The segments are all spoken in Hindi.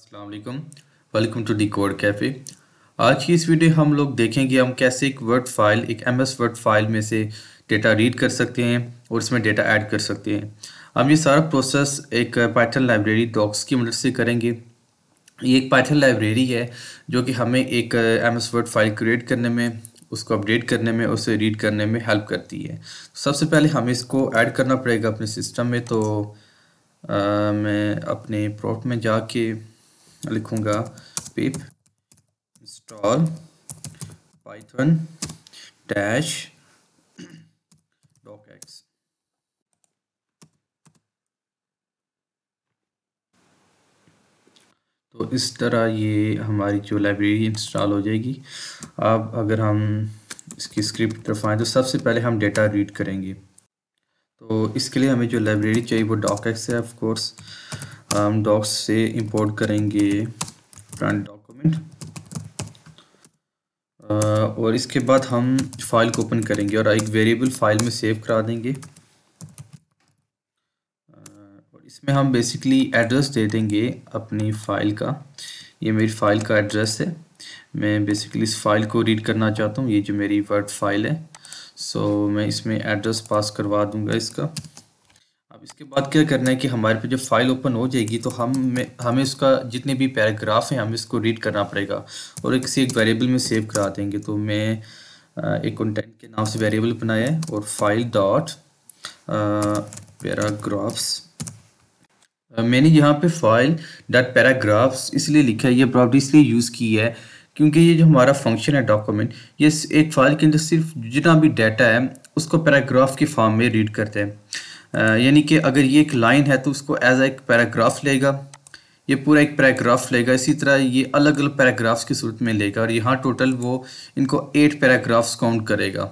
अस्सलाम वालेकुम। Welcome to the code cafe. आज की इस वीडियो हम लोग देखेंगे हम कैसे एक वर्ड फाइल एक एमएस वर्ड फाइल में से डेटा रीड कर सकते हैं और इसमें डेटा ऐड कर सकते हैं। हम ये सारा प्रोसेस एक पाइथन लाइब्रेरी डॉक्स की मदद से करेंगे। ये एक पाइथन लाइब्रेरी है जो कि हमें एक एमएस वर्ड फाइल क्रिएट करने में, उसको अपडेट करने में, उसे रीड करने में हेल्प करती है। सबसे पहले हमें इसको ऐड करना पड़ेगा अपने सिस्टम में। तो मैं अपने प्रोट में जाके लिखूँगा पिप इंस्टॉल पाइथन डैश डॉकएक्स। तो इस तरह ये हमारी जो लाइब्रेरी इंस्टॉल हो जाएगी। अब अगर हम इसकी स्क्रिप्ट तरफ आएँ तो सबसे पहले हम डेटा रीड करेंगे। तो इसके लिए हमें जो लाइब्रेरी चाहिए वो डॉकएक्स है। ऑफ कोर्स हम डॉक्स से इंपोर्ट करेंगे फ्रंट डॉक्यूमेंट और इसके बाद हम फाइल को ओपन करेंगे और एक वेरिएबल फाइल में सेव करा देंगे। और इसमें हम बेसिकली एड्रेस दे देंगे अपनी फ़ाइल का। ये मेरी फ़ाइल का एड्रेस है। मैं बेसिकली इस फाइल को रीड करना चाहता हूँ। ये जो मेरी वर्ड फाइल है, सो मैं इसमें एड्रेस पास करवा दूँगा इसका। अब इसके बाद क्या करना है कि हमारे पे जब फाइल ओपन हो जाएगी तो हमें उसका जितने भी पैराग्राफ हैं हमें इसको रीड करना पड़ेगा और एक वेरिएबल में सेव करा देंगे। तो मैं एक कंटेंट के नाम से वेरिएबल बनाया है और फाइल डॉट पैराग्राफ्स। मैंने यहाँ पे फाइल डॉट पैराग्राफ्स इसलिए लिखा है, ये प्रॉपर्टी इसलिए यूज़ की है क्योंकि ये जो हमारा फंक्शन है डॉक्यूमेंट, ये एक फाइल के अंदर सिर्फ जितना भी डाटा है उसको पैराग्राफ के फॉर्म में रीड करते हैं। यानी कि अगर ये एक लाइन है तो उसको एज एक पैराग्राफ लेगा, ये पूरा एक पैराग्राफ लेगा। इसी तरह ये अलग अलग पैराग्राफ्स की सूरत में लेगा और यहाँ टोटल वो इनको 8 पैराग्राफ्स काउंट करेगा।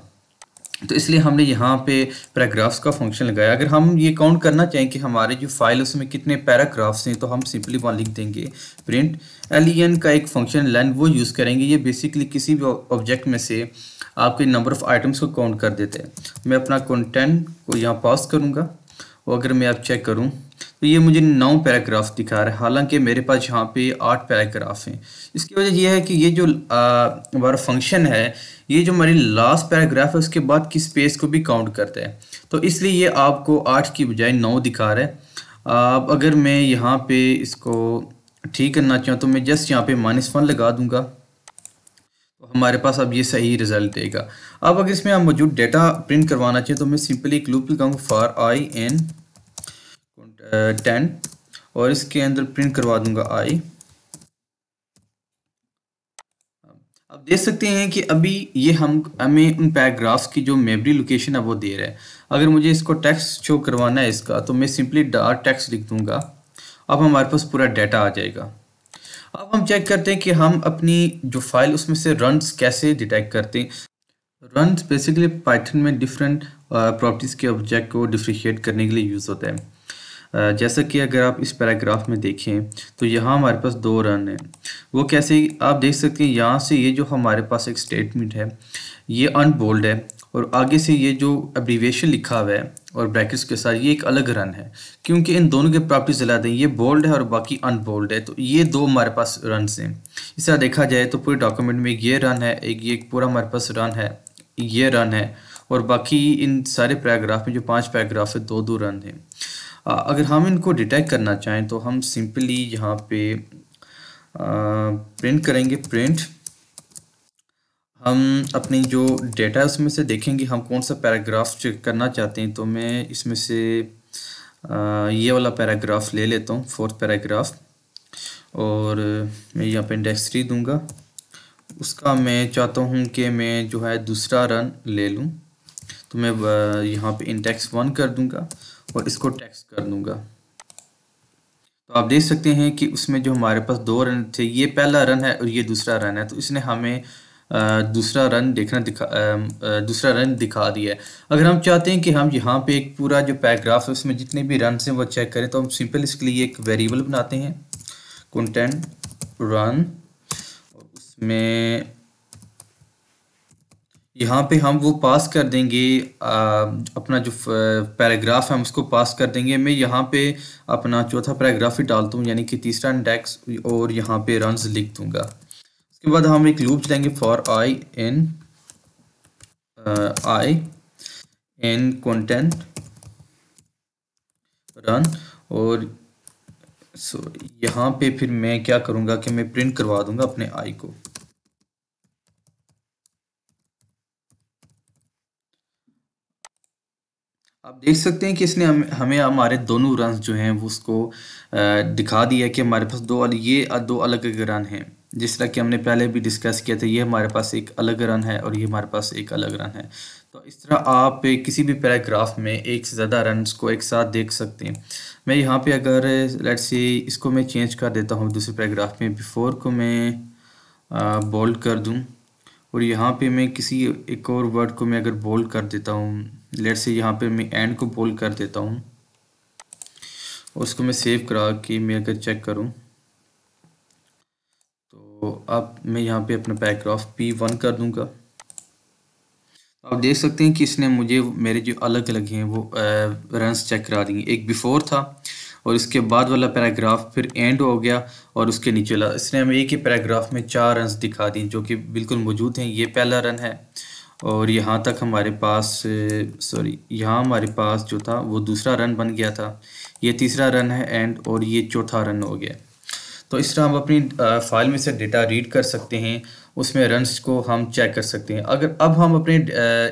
तो इसलिए हमने यहाँ पे पैराग्राफ्स का फंक्शन लगाया। अगर हम ये काउंट करना चाहें कि हमारे जो फाइल उसमें कितने पैराग्राफ्स हैं तो हम सिंपली वहाँ लिख देंगे प्रिंट len का एक फंक्शन len वो यूज़ करेंगे। ये बेसिकली किसी भी ऑब्जेक्ट में से आपके नंबर ऑफ़ आइटम्स को काउंट कर देते हैं। मैं अपना कंटेंट को यहाँ पास करूँगा और अगर मैं आप चेक करूँ तो ये मुझे 9 पैराग्राफ दिखा रहा है, हालांकि मेरे पास यहाँ पे 8 पैराग्राफ हैं। इसकी वजह यह है कि ये जो हमारा फंक्शन है, ये जो हमारी लास्ट पैराग्राफ है उसके बाद की स्पेस को भी काउंट करता है। तो इसलिए ये आपको 8 की बजाय 9 दिखा रहा है। अब अगर मैं यहाँ पे इसको ठीक करना चाहूँ तो मैं जस्ट यहाँ पे -1 लगा दूंगा तो हमारे पास अब ये सही रिजल्ट देगा। अब अगर इसमें हम मौजूद डेटा प्रिंट करवाना चाहिए तो मैं सिंपली एक लूप लगाऊंगा फॉर i n 10 और इसके अंदर प्रिंट करवा दूंगा i। अब देख सकते हैं कि अभी ये हमें उन पैराग्राफ्स की जो मेमोरी लोकेशन है वो दे रहा है। अगर मुझे इसको टेक्स्ट शो करवाना है इसका तो मैं सिंपली डॉट टेक्स्ट लिख दूंगा। अब हमारे पास पूरा डाटा आ जाएगा। अब हम चेक करते हैं कि हम अपनी जो फाइल उसमें से रन्स कैसे डिटेक्ट करते हैं। रन्स बेसिकली पाइथन में डिफरेंट प्रॉपर्टीज़ के ऑब्जेक्ट को डिफ्रेंशिएट करने के लिए यूज़ होता है। जैसा कि अगर आप इस पैराग्राफ में देखें तो यहाँ हमारे पास 2 रन हैं। वो कैसे आप देख सकते हैं, यहाँ से ये जो हमारे पास एक स्टेटमेंट है ये अनबोल्ड है और आगे से ये जो एब्रीविएशन लिखा हुआ है और ब्रैकेट्स के साथ ये एक अलग रन है, क्योंकि इन दोनों के प्रॉपर्टीज अलग हैं। ये बोल्ड है और बाकी अनबोल्ड है, तो ये 2 हमारे पास रन हैं। इस तरह देखा जाए तो पूरे डॉक्यूमेंट में ये रन है, एक पूरा हमारे पास रन है, ये रन है और बाकी इन सारे पैराग्राफ में जो 5 पैराग्राफ है 2-2 रन हैं। अगर हम इनको डिटेक्ट करना चाहें तो हम सिंपली यहाँ पे प्रिंट करेंगे प्रिंट। हम अपनी जो डेटा है उसमें से देखेंगे हम कौन सा पैराग्राफ चेक करना चाहते हैं। तो मैं इसमें से ये वाला पैराग्राफ ले लेता हूँ, 4th पैराग्राफ, और मैं यहाँ पे इंडेक्स 3 दूँगा। उसका मैं चाहता हूँ कि मैं जो है दूसरा रन ले लूँ, तो मैं यहाँ पे इंडेक्स 1 कर दूँगा और इसको टेक्स्ट कर दूंगा। तो आप देख सकते हैं कि उसमें जो हमारे पास 2 रन थे, ये पहला रन है और ये दूसरा रन है, तो इसने हमें दूसरा रन दिखा दिया है। अगर हम चाहते हैं कि हम यहाँ पे एक पूरा जो पैराग्राफ है उसमें जितने भी रन हैं वो चेक करें तो हम सिंपल इसके लिए एक वेरिएबल बनाते हैं कंटेंट रन और उसमें यहाँ पे हम वो पास कर देंगे अपना जो पैराग्राफ है हम उसको पास कर देंगे। मैं यहाँ पे अपना चौथा पैराग्राफ ही डालता हूँ, यानी कि तीसरा इंडेक्स, और यहाँ पे रन्स लिख दूंगा। उसके बाद हम एक लूप चलाएंगे for I in content run. और यहाँ पे फिर मैं क्या करूँगा कि मैं प्रिंट करवा दूंगा अपने आई को। आप देख सकते हैं कि इसने हमें हमारे दोनों रन जो हैं वो उसको दिखा दिया कि हमारे पास दो अलग अलग रन हैं। जिस तरह कि हमने पहले भी डिस्कस किया था, ये हमारे पास एक अलग रन है और ये हमारे पास एक अलग रन है। तो इस तरह आप किसी भी पैराग्राफ में एक से ज़्यादा रन्स को एक साथ देख सकते हैं। मैं यहाँ पे अगर लेट्स से इसको मैं चेंज कर देता हूँ दूसरे पैराग्राफ में, बिफोर को मैं बोल्ड कर दूँ, और यहाँ पे मैं किसी एक और वर्ड को मैं अगर बोल्ड कर देता हूँ, लेट्स से यहाँ पे मैं एंड को बोल्ड कर देता हूँ, और उसको मैं सेव करा के मैं अगर चेक करूँ तो अब मैं यहाँ पे अपना पैराग्राफ P1 कर दूंगा। आप देख सकते हैं कि इसने मुझे मेरे जो अलग अलग हैं वो रन्स चेक करा दिए। एक बिफोर था और इसके बाद वाला पैराग्राफ फिर एंड हो गया, और उसके नीचे वाला इसने हमें एक ही पैराग्राफ में 4 रन्स दिखा दिए जो कि बिल्कुल मौजूद हैं। ये पहला रन है, और यहाँ तक हमारे पास सॉरी यहाँ हमारे पास जो था वो दूसरा रन बन गया था। ये तीसरा रन है एंड, और ये चौथा रन हो गया। तो इस तरह हम अपनी फाइल में से डेटा रीड कर सकते हैं, उसमें रन्स को हम चेक कर सकते हैं। अगर अब हम अपने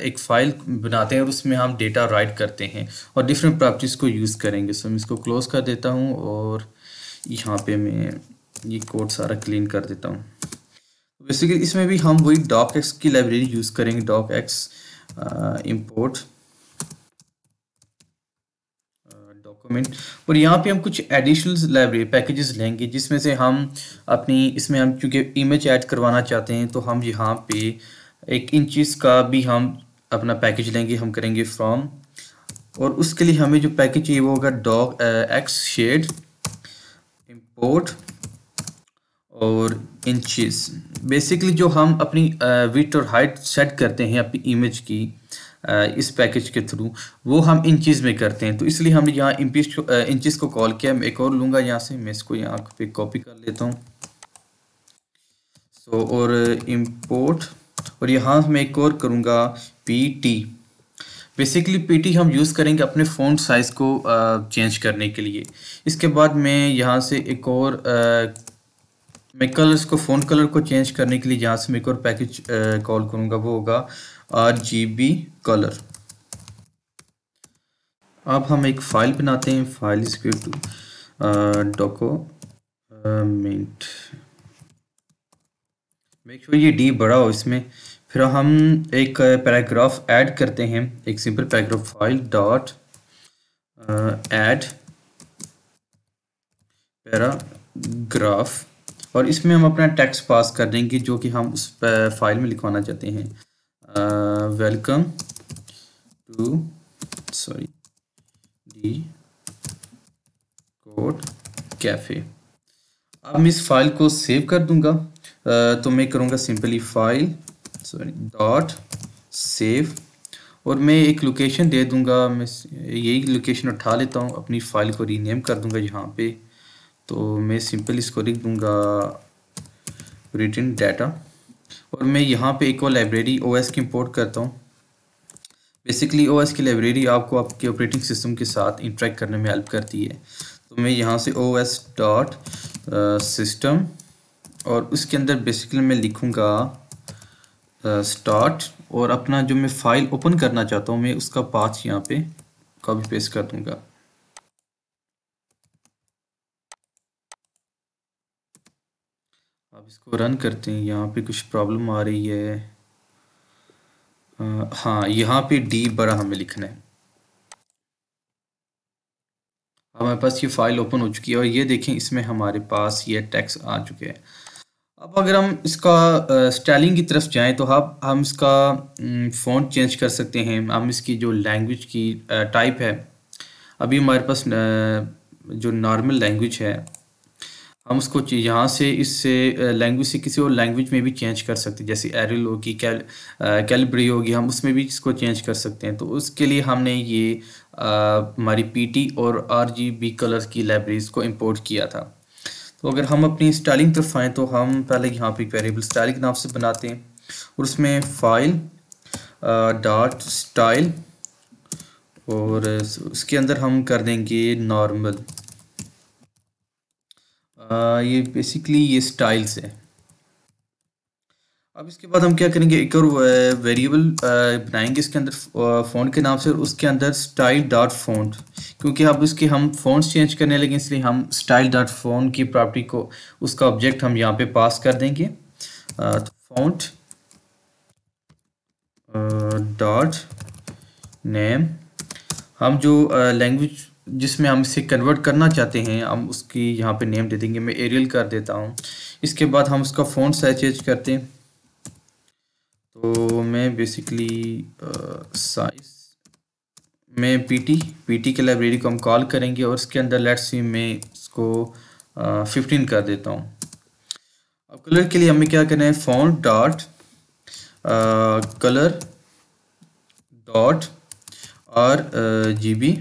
एक फ़ाइल बनाते हैं और उसमें हम डेटा राइट करते हैं और डिफरेंट प्रॉपर्टीज़ को यूज़ करेंगे। सो मैं इसको क्लोज़ कर देता हूँ और यहाँ पे मैं ये कोड सारा क्लीन कर देता हूँ। बेसिकली इसमें भी हम वही डॉक एक्स की लाइब्रेरी यूज़ करेंगे, डॉक एक्स इम्पोर्ट डॉक्यूमेंट, और यहाँ पे हम कुछ एडिशनल लाइब्रेरी पैकेजेस लेंगे जिसमें से हम अपनी इसमें हम चूँकि इमेज ऐड करवाना चाहते हैं तो हम यहाँ पे एक इंचेस का भी हम अपना पैकेज लेंगे, हम करेंगे फ्रॉम, और उसके लिए हमें जो पैकेज चाहिए वो होगा डॉक एक्स शेड इम्पोर्ट और इंचेस। बेसिकली जो हम अपनी विड्थ और हाइट सेट करते हैं अपनी इमेज की इस पैकेज के थ्रू, वो हम इंचेस में करते हैं। तो इसलिए हमने यहाँ इंचेस को कॉल किया। मैं एक और लूँगा यहाँ से, मैं इसको यहाँ पे कॉपी कर लेता हूँ। सो और इम्पोर्ट, और यहाँ मैं एक और करूँगा PT। बेसिकली PT हम यूज़ करेंगे अपने फ़ॉन्ट साइज़ को चेंज करने के लिए। इसके बाद मैं यहाँ से एक और मैं कलर्स को फ़ॉन्ट कलर को चेंज करने के लिए यहाँ से मैं एक और पैकेज कॉल करूँगा, वो होगा RGB कलर। अब हम एक फ़ाइल बनाते हैं, file is equal to document, make sure ये D बड़ा हो इसमें। फिर हम एक पैराग्राफ ऐड करते हैं, एक simple paragraph, file dot add paragraph, और इसमें हम अपना टेक्स्ट पास कर देंगे जो कि हम उस फाइल में लिखवाना चाहते हैं। Welcome to sorry the code cafe. अब मैं इस फाइल को सेव कर दूंगा। तो मैं करूँगा सिंपली फाइल डॉट सेव, और मैं एक लोकेशन दे दूंगा। मैं यही लोकेशन उठा लेता हूँ, अपनी फ़ाइल को रीनेम कर दूंगा यहाँ पे। तो मैं सिंपल इसको लिख दूंगा रिटन डाटा, और मैं यहाँ पे एक और लाइब्रेरी OS की इंपोर्ट करता हूँ। बेसिकली OS की लाइब्रेरी आपको आपके ऑपरेटिंग सिस्टम के साथ इंटरेक्ट करने में हेल्प करती है। तो मैं यहाँ से OS डॉट सिस्टम, और उसके अंदर बेसिकली मैं लिखूँगा स्टार्ट, और अपना जो मैं फ़ाइल ओपन करना चाहता हूँ मैं उसका पाथ यहाँ पे कॉपी पेस्ट कर दूँगा। अब इसको रन करते हैं। यहाँ पे कुछ प्रॉब्लम आ रही है। हाँ, यहाँ पे D बड़ा हमें लिखना है। हमारे पास ये फाइल ओपन हो चुकी है, और ये देखें इसमें हमारे पास ये टेक्स्ट आ चुके हैं। अब अगर हम इसका स्टाइलिंग की तरफ जाएं तो हम इसका फ़ॉन्ट चेंज कर सकते हैं। हम इसकी जो लैंग्वेज की टाइप है, अभी हमारे पास जो नॉर्मल लैंग्वेज है, हम उसको यहाँ से इससे लैंग्वेज से किसी और लैंग्वेज में भी चेंज कर सकते हैं, जैसे एरिल होगी, कैलिब्री होगी, हम उसमें भी इसको चेंज कर सकते हैं। तो उसके लिए हमने ये हमारी पीटी और आरजीबी कलर्स की लाइब्रेरीज को इंपोर्ट किया था। तो अगर हम अपनी स्टाइलिंग तरफ आएँ तो हम पहले यहाँ पे एक वेरिएबल स्टाइलिंग नाम से बनाते हैं और उसमें फाइल डॉट स्टाइल और उसके अंदर हम कर देंगे नॉर्मल। ये बेसिकली ये स्टाइल्स है। अब इसके बाद हम क्या करेंगे, एक और वेरिएबल बनाएंगे इसके अंदर फ़ॉन्ट के नाम से, और उसके अंदर स्टाइल डॉट फ़ॉन्ट, क्योंकि अब इसके हम फ़ॉन्ट्स चेंज करने लगे इसलिए हम स्टाइल डॉट फ़ॉन्ट की प्रॉपर्टी को, उसका ऑब्जेक्ट हम यहाँ पे पास कर देंगे। तो फ़ॉन्ट डॉट नेम, हम जो लैंग्वेज जिसमें हम इसे कन्वर्ट करना चाहते हैं हम उसकी यहाँ पे नेम दे देंगे। मैं एरियल कर देता हूँ। इसके बाद हम उसका फ़ॉन्ट साइज चेंज करते हैं। तो मैं बेसिकली साइज में पीटी के लाइब्रेरी को हम कॉल करेंगे और इसके अंदर लेट्स सी मैं इसको 15 कर देता हूँ। अब कलर के लिए हमें क्या करना है, font dot colour dot RGB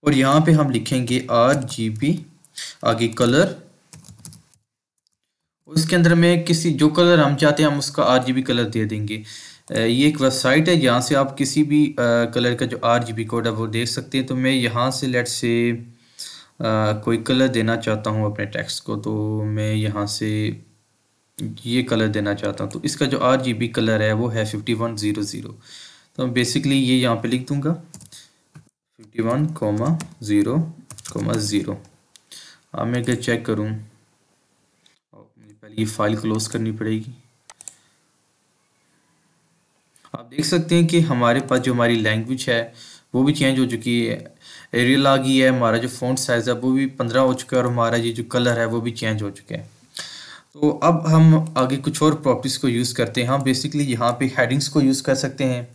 और यहाँ पे हम लिखेंगे RGB आगे कलर, उसके अंदर में किसी जो कलर हम चाहते हैं हम उसका RGB कलर दे देंगे। ये एक वेबसाइट है जहाँ से आप किसी भी कलर का जो RGB कोड है वो देख सकते हैं। तो मैं यहाँ से लेट्स से कोई कलर देना चाहता हूँ अपने टेक्स्ट को, तो मैं यहाँ से ये कलर देना चाहता हूँ। तो इसका जो RGB कलर है वो है 5100। तो बेसिकली ये यहाँ पे लिख दूंगा 51,0,0। अब मैं अगर चेक करूँ, मुझे पहले ये फाइल क्लोज करनी पड़ेगी। आप देख सकते हैं कि हमारे पास जो हमारी लैंग्वेज है वो भी चेंज हो चुकी है, एरियल आ गई है, हमारा जो फ़ॉन्ट साइज़ है वो भी 15 हो चुका है और हमारा ये जो कलर है वो भी चेंज हो चुका है। तो अब हम आगे कुछ और प्रॉपर्टीज़ को यूज़ करते हैं। हम बेसिकली यहाँ पे हेडिंग्स को यूज़ कर सकते हैं।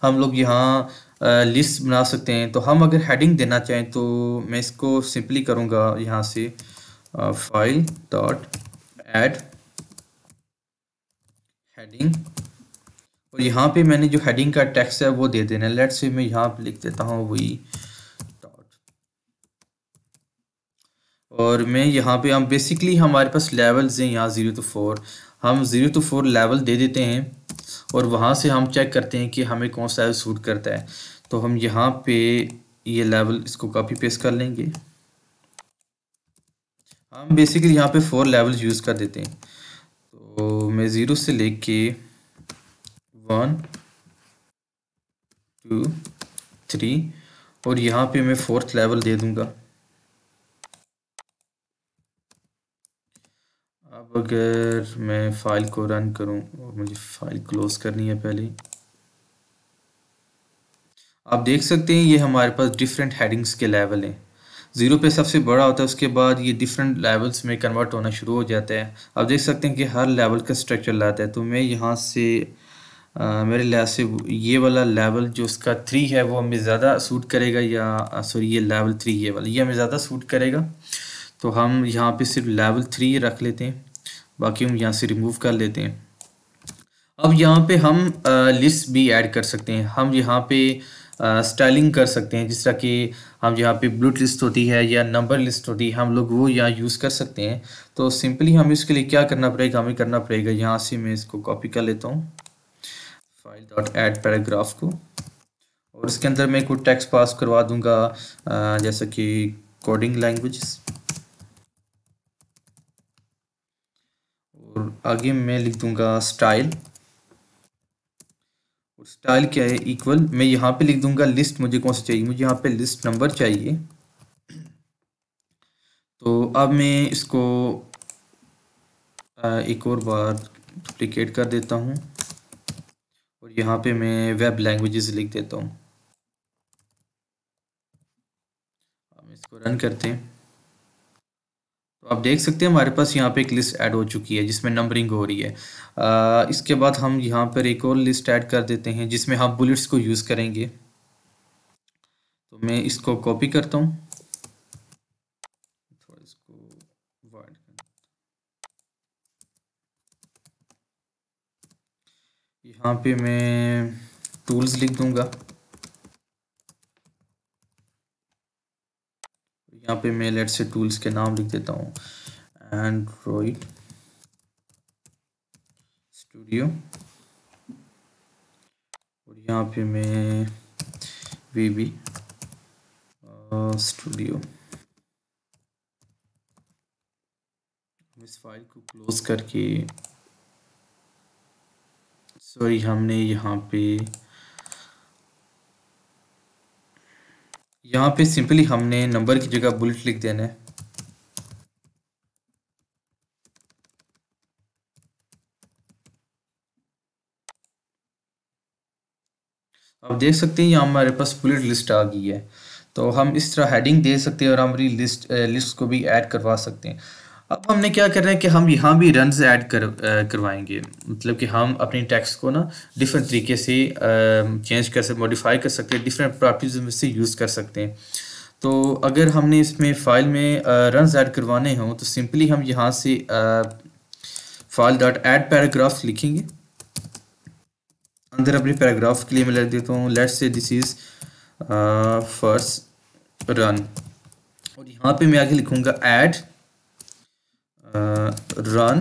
हम लोग यहाँ लिस्ट बना सकते हैं। तो हम अगर हेडिंग देना चाहें तो मैं इसको सिंपली करूँगा यहाँ से फाइल डॉट ऐड हेडिंग और यहाँ पे मैंने जो हेडिंग का टेक्स्ट है वो दे देना है। लेट्स से मैं यहाँ पे लिख देता हूँ वही डॉट, और मैं यहाँ पे हम बेसिकली हमारे पास लेवल्स हैं यहाँ 0 to 4, हम 0 to 4 लेवल दे देते हैं और वहाँ से हम चेक करते हैं कि हमें कौन सा सूट करता है। तो हम यहाँ पे ये लेवल इसको कॉपी पेस्ट कर लेंगे। हम बेसिकली यहाँ पे 4 लेवल्स यूज़ कर देते हैं। तो मैं 0 से लेके 1 2 3 और यहाँ पे मैं 4th लेवल दे दूंगा। अब अगर मैं फाइल को रन करूं और मुझे फाइल क्लोज करनी है पहले, आप देख सकते हैं ये हमारे पास डिफरेंट हेडिंग्स के लेवल हैं। 0 पे सबसे बड़ा होता है, उसके बाद ये डिफरेंट लेवल्स में कन्वर्ट होना शुरू हो जाता है। आप देख सकते हैं कि हर लेवल का स्ट्रक्चर लाता है। तो मैं यहाँ से मेरे लिहाज से ये वाला लेवल जो उसका 3 है वो हमें ज़्यादा सूट करेगा, या सॉरी ये लेवल 3 ये वाला ये हमें ज़्यादा सूट करेगा। तो हम यहाँ पे सिर्फ लेवल 3 रख लेते हैं, बाकी हम यहाँ से रिमूव कर लेते हैं। अब यहाँ पे हम लिस्ट भी ऐड कर सकते हैं। हम यहाँ पे स्टाइलिंग कर सकते हैं, जिस तरह कि हम यहाँ पे ब्लू लिस्ट होती है या नंबर लिस्ट होती है, हम लोग वो यहाँ यूज़ कर सकते हैं। तो सिंपली हमें इसके लिए क्या करना पड़ेगा, हमें करना पड़ेगा यहाँ से मैं इसको कॉपी कर लेता हूँ फाइल डॉट ऐड पैराग्राफ को, और इसके अंदर मैं कुछ टेक्स्ट पास करवा दूंगा जैसा कि कोडिंग लैंग्वेजेस, और आगे मैं लिख दूंगा स्टाइल। और स्टाइल क्या है, इक्वल मैं यहाँ पे लिख दूंगा लिस्ट, मुझे कौन सा चाहिए, मुझे यहाँ पे लिस्ट नंबर चाहिए। तो अब मैं इसको एक और बार डुप्लिकेट कर देता हूँ और यहाँ पे मैं वेब लैंग्वेजेस लिख देता हूँ। हम इसको रन करते हैं तो आप देख सकते हैं हमारे पास यहाँ पे एक लिस्ट ऐड हो चुकी है जिसमें नंबरिंग हो रही है। इसके बाद हम यहाँ पर एक और लिस्ट ऐड कर देते हैं जिसमें हम बुलेट्स को यूज़ करेंगे। तो मैं इसको कॉपी करता हूँ यहाँ पे मैं टूल्स लिख दूंगा। यहाँ पे मैं लेट से टूल्स के नाम लिख देता हूँ, एंड्रॉइड स्टूडियो। और यहाँ पे मैं वीबी स्टूडियो। इस फाइल को क्लोज करके, सॉरी हमने यहाँ पे सिंपली हमने नंबर की जगह बुलेट लिख देना है। आप देख सकते हैं यहाँ हमारे पास बुलेट लिस्ट आ गई है। तो हम इस तरह हेडिंग दे सकते हैं और हमारी लिस्ट को भी ऐड करवा सकते हैं। अब हमने क्या करना है कि हम यहाँ भी रन्स ऐड करवाएंगे, मतलब कि हम अपनी टेक्स्ट को ना डिफरेंट तरीके से चेंज कर सकते, मॉडिफाई कर सकते हैं, डिफरेंट प्रॉपर्टीज में से यूज़ कर सकते हैं। तो अगर हमने इसमें फाइल में रन्स ऐड करवाने हों तो सिंपली हम यहाँ से फाइल डॉट ऐड पैराग्राफ लिखेंगे। अंदर अपने पैराग्राफ के लिए मैं लिख देता हूँ let's say this is first run. और यहाँ पे मैं आगे लिखूँगा ऐड रन।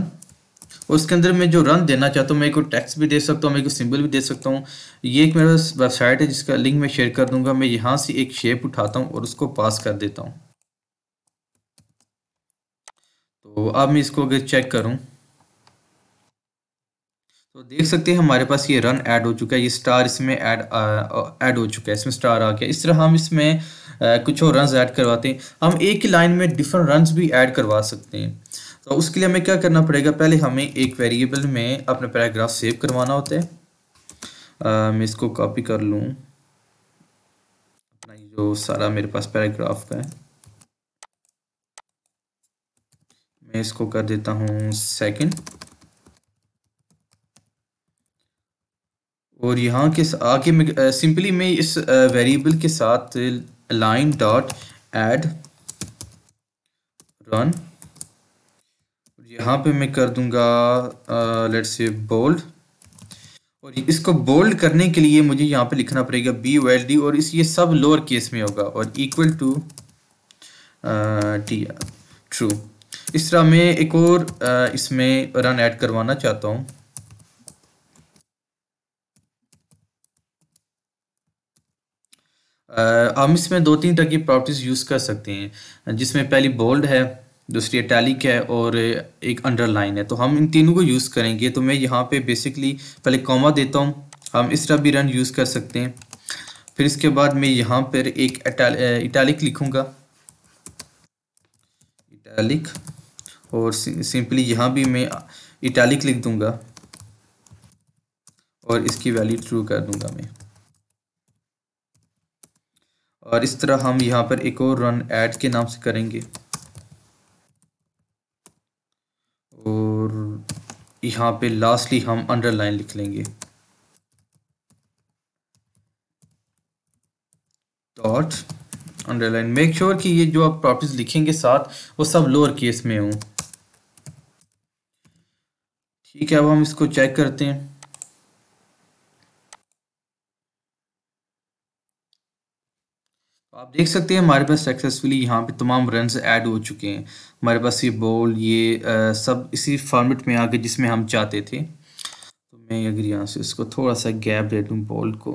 और उसके अंदर मैं जो रन देना चाहता हूँ, मैं को टेक्स्ट भी दे सकता हूँ, मैं को सिंबल भी दे सकता हूँ। ये एक मेरा वेबसाइट है जिसका लिंक मैं शेयर कर दूंगा। मैं यहाँ से एक शेप उठाता हूँ और उसको पास कर देता हूँ। तो अब मैं इसको अगर चेक करूँ तो देख सकते हैं हमारे पास ये रन ऐड हो चुका है, ये स्टार इसमें ऐड हो चुका है, इसमें स्टार आ गया। इस तरह हम इसमें कुछ और रन्स ऐड करवाते हैं। हम एक ही लाइन में डिफरेंट रन्स भी ऐड करवा सकते हैं। तो उसके लिए हमें क्या करना पड़ेगा, पहले हमें एक वेरिएबल में अपना पैराग्राफ सेव करवाना होता है। मैं इसको कॉपी कर लूँ, अपना जो सारा मेरे पास पैराग्राफ का है, मैं इसको कर देता हूँ सेकंड। और यहाँ के आगे मैं सिंपली मैं इस वेरिएबल के साथ लाइन डॉट ऐड रन, यहाँ पे मैं कर दूंगा लेट्स से बोल्ड। और इसको बोल्ड करने के लिए मुझे यहाँ पे लिखना पड़ेगा BOLD, और इस ये सब लोअर केस में होगा, और इक्वल टू टी ट्रू। इस तरह मैं एक और इसमें रन ऐड करवाना चाहता हूँ। हम इसमें दो तीन तरह की प्रॉपर्टीज यूज़ कर सकते हैं, जिसमें पहली बोल्ड है, दूसरी इटैलिक है और एक अंडरलाइन है। तो हम इन तीनों को यूज़ करेंगे। तो मैं यहाँ पे बेसिकली पहले कॉमा देता हूँ। हम इस तरह भी रन यूज़ कर सकते हैं। फिर इसके बाद मैं यहाँ पर एक इटैलिक लिखूँगा, इटैलिक। और सिंपली यहाँ भी मैं इटैलिक लिख दूँगा और इसकी वैल्यू ट्रू कर दूँगा मैं। और इस तरह हम यहाँ पर एक और रन ऐड के नाम से करेंगे। और यहाँ पे लास्टली हम अंडरलाइन लिख लेंगे, डॉट अंडरलाइन। मेक श्योर कि ये जो आप प्रॉपर्टीज लिखेंगे साथ वो सब लोअर केस में हों। ठीक है, अब हम इसको चेक करते हैं। आप देख सकते हैं हमारे पास सक्सेसफुली यहाँ पे तमाम रन्स ऐड हो चुके हैं। हमारे पास ये बोल्ड ये सब इसी फॉर्मेट में आ गए जिसमें हम चाहते थे। तो मैं अगर यहाँ से इसको थोड़ा सा गैप दे दूँ बोल्ड को।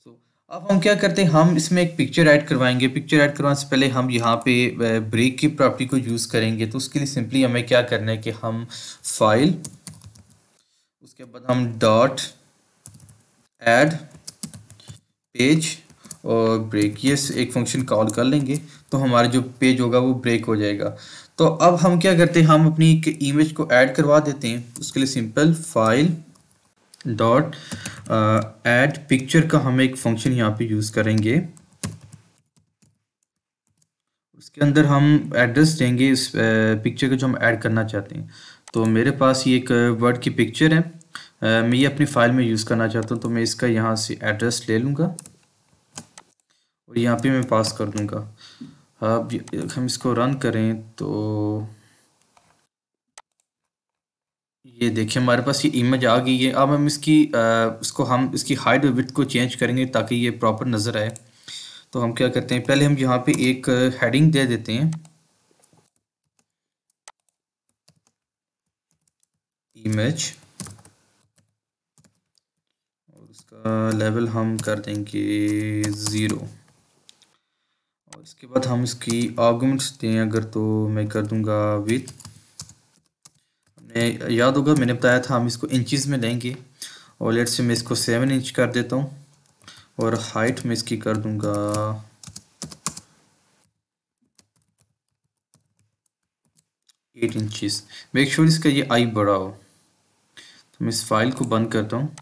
तो अब हम क्या करते हैं, हम इसमें एक पिक्चर ऐड करवाएंगे। पिक्चर ऐड करवाने से पहले हम यहाँ पे ब्रेक की प्रॉपर्टी को यूज़ करेंगे। तो उसके लिए सिंपली हमें क्या करना है कि हम फाइल, उसके बाद हम डॉट ऐड पेज और ब्रेक, ये एक फंक्शन कॉल कर लेंगे तो हमारा जो पेज होगा वो ब्रेक हो जाएगा। तो अब हम क्या करते हैं, हम अपनी एक इमेज को ऐड करवा देते हैं। उसके लिए simple file dot add picture का हम एक फंक्शन यहाँ पे यूज़ करेंगे। उसके अंदर हम एड्रेस देंगे इस पिक्चर को जो हम ऐड करना चाहते हैं। तो मेरे पास ये एक वर्ड की पिक्चर है, मैं ये अपनी फाइल में यूज़ करना चाहता हूँ। तो मैं इसका यहाँ से एड्रेस ले लूँगा और यहाँ पे मैं पास कर दूँगा। अब हम इसको रन करें तो ये देखिए हमारे पास ये इमेज आ गई है। अब हम इसकी हाइट और विड्थ को चेंज करेंगे ताकि ये प्रॉपर नज़र आए। तो हम क्या करते हैं, पहले हम यहाँ पे एक हेडिंग दे देते हैं, इमेज, और उसका लेवल हम कर देंगे 0। और इसके बाद हम इसकी आर्गुमेंट्स दें अगर, तो मैं कर दूंगा विथ, हमें याद होगा मैंने बताया था हम इसको इंचज़ में लेंगे, और लेट्स से मैं इसको 7 इंच कर देता हूँ, और हाइट में इसकी कर दूंगा 8 इंचज़। मेक श्योर इसका ये आई बड़ा हो। तो मैं इस फाइल को बंद करता हूँ।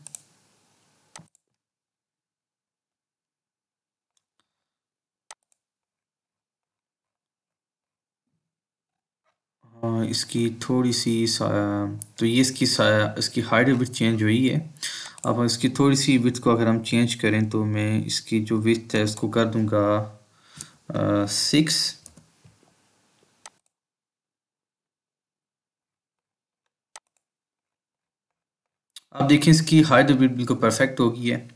हाँ, इसकी थोड़ी सी तो ये इसकी हाइट विड्थ चेंज हुई है। अब इसकी थोड़ी सी विड्थ को अगर हम चेंज करें, तो मैं इसकी जो विड्थ है उसको कर दूंगा 6। आप देखिए इसकी हाइट विड्थ बिल्कुल परफेक्ट हो गई है।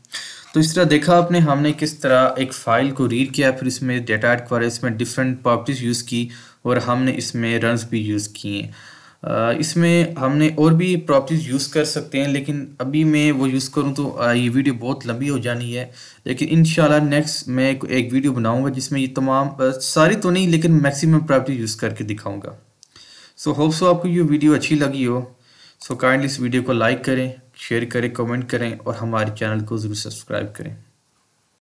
तो इस तरह देखा आपने हमने किस तरह एक फ़ाइल को रीड किया, फिर इसमें डेटा ऐड करा, इसमें डिफरेंट प्रॉपर्टीज़ यूज़ की, और हमने इसमें रन्स भी यूज़ किए। इसमें हमने और भी प्रॉपर्टीज़ यूज़ कर सकते हैं, लेकिन अभी मैं वो यूज़ करूँ तो ये वीडियो बहुत लंबी हो जानी है। लेकिन इंशाल्लाह नेक्स्ट मैं एक वीडियो बनाऊँगा जिसमें ये तमाम सारी तो नहीं लेकिन मैक्सिमम प्रॉपर्टी यूज़ करके दिखाऊँगा। सो होप सो आपको ये वीडियो अच्छी लगी हो। सो काइंडली इस वीडियो को लाइक करें, शेयर करें, कमेंट करें, और हमारे चैनल को ज़रूर सब्सक्राइब करें।